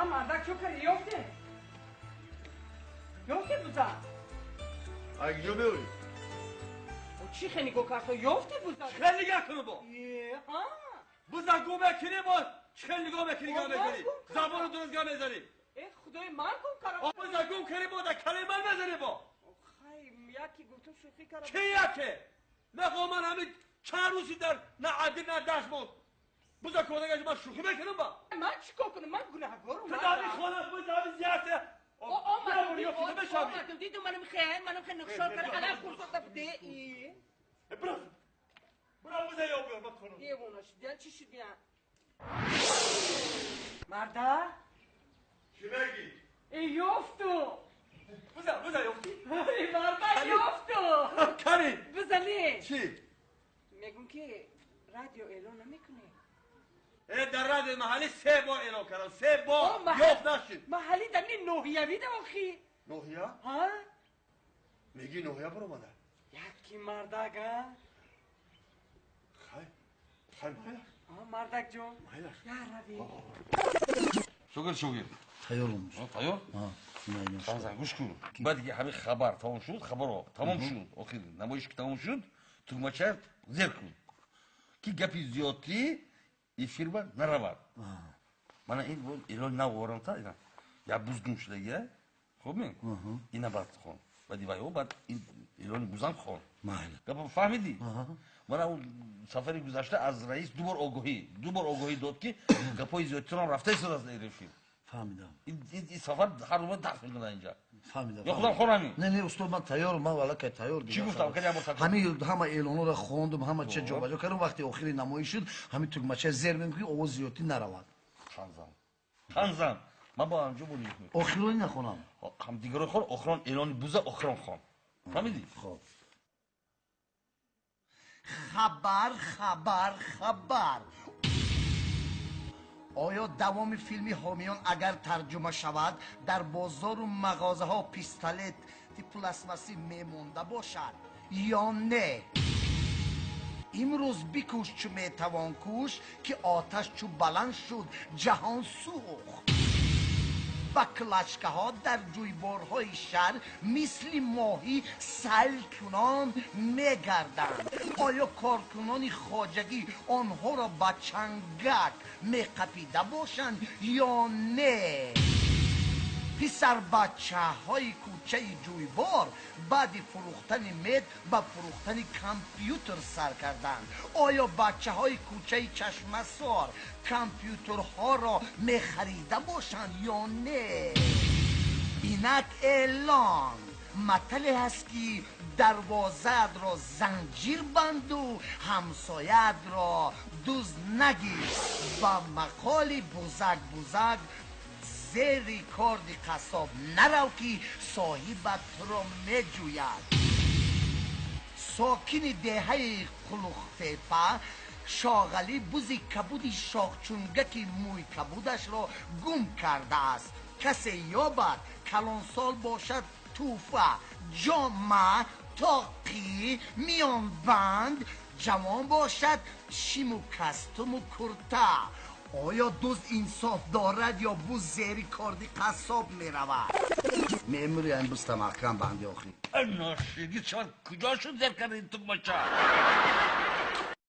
مردک چو کاری یافته بوزا اگه بیوی چی خیلی گو کرد یافته بوزا خیلی نگه کنه با بوزا گو بکنی با خیلی گو بکنی زبان درست گاه بزنی خدای من گم کردم بوزا گم کنی با در کلی من بزنی با خیلی یکی گفتم شوخی کردم کی یکه نخواه من همین چند روزی در نه عدی نه دست بود بوزا کودگش من شوخی بکنم با من چیکار کنم من گناهگارم تداری خودت بوزا همین زیاده آمدم دیدم منم خیلی نقشار کرد الان فرصت بده براز بوزا یا بیار من کنم دیوانش دیان چی شد دیان مرده چی بگی؟ ای یافتو بوزا یافتی؟ ای مرده یافتو کمی بزنی چی؟ میگم که رادیو اعلان نمیکنه در رادیو محلی 3 بار اعلان کردم 3 بار یافت نشد محلی در این نوحیوی ده آخی نوحیه؟ ها؟ میگی نوحیه برو مادر یکی مردگه خیلی مایلش مردک جون مایلش یا روی شوگر تیارم تیار؟ تمام گوش کن بعد دیگه همین خبر تمام شد خبر تمام شد آخر نمایش که تمام شد تومچه زیر کن که گپی زیادی این فیلم نرود من این ایران نوارم تا اینا یا بزدون شده خب می اینا بعد خون بعدی وایو بعد ایران بزن خون گپ فهمیدی من اون سفری گذشته از رئیس دو بار آگاهی داد که گپای زیادی هم رفته شده از این فیلم فهمیدم این سفر هر روز درس میکنه اینجا فهمیدم یا خودم خورمی نه استاد من تیارم من والا که تیار دیگه چی گفتم که همه اعلانا رو خوندم همه چه جابجا کردم وقتی آخری نمایش شد همین تومچه زیر میگم که آواز زیادی نرود خانزم من با انجا بودیم آخرانی نخونم هم دیگه رو خور آخران اعلان بوزه آخران خون فهمیدی خب خبر آیا دوام فیلمی حامیان اگر ترجمه شود در بازار و مغازه ها پیستالت پلاستماسی میمونده باشد یا نه؟ امروز بکوش چو میتوان کوش که آتش چو بلند شد جهان سوخت و کلچکه ها در جویبارهای شهر مثل ماهی سلکنان میگردند آیا کارکنان خواجگی آنها را به چنگک میقپیده باشند یا نه؟ پسر بچه های کوچه جویبار بعد فروختن مید به فروختن کامپیوتر سر کردند آیا بچه های کوچه چشمه سار کامپیوترها را می خریده باشند یا نه؟ اینک اعلان مطلع هست که دروازه را زنجیر بند و همسایت را دوز نگیر و مقال بزرگ زیر کارد قصاب نرو که صاحبت را می جوید ساکن دهه قلوختیپه شاغلی بوزی کبودی شاخچونگکی موی کبودش را گم کرده است کسی یابد کلان سال باشد توفه جامعه تاقی میان بند جوان باشد شیم و کستم و کرته آیا دوز انصاف دارد یا بوز زیر کاردی قصاب می رود؟ میموری این بوز تمحکم بندی آخری ناشیگی شما کجا شد زیر کردین تو بچه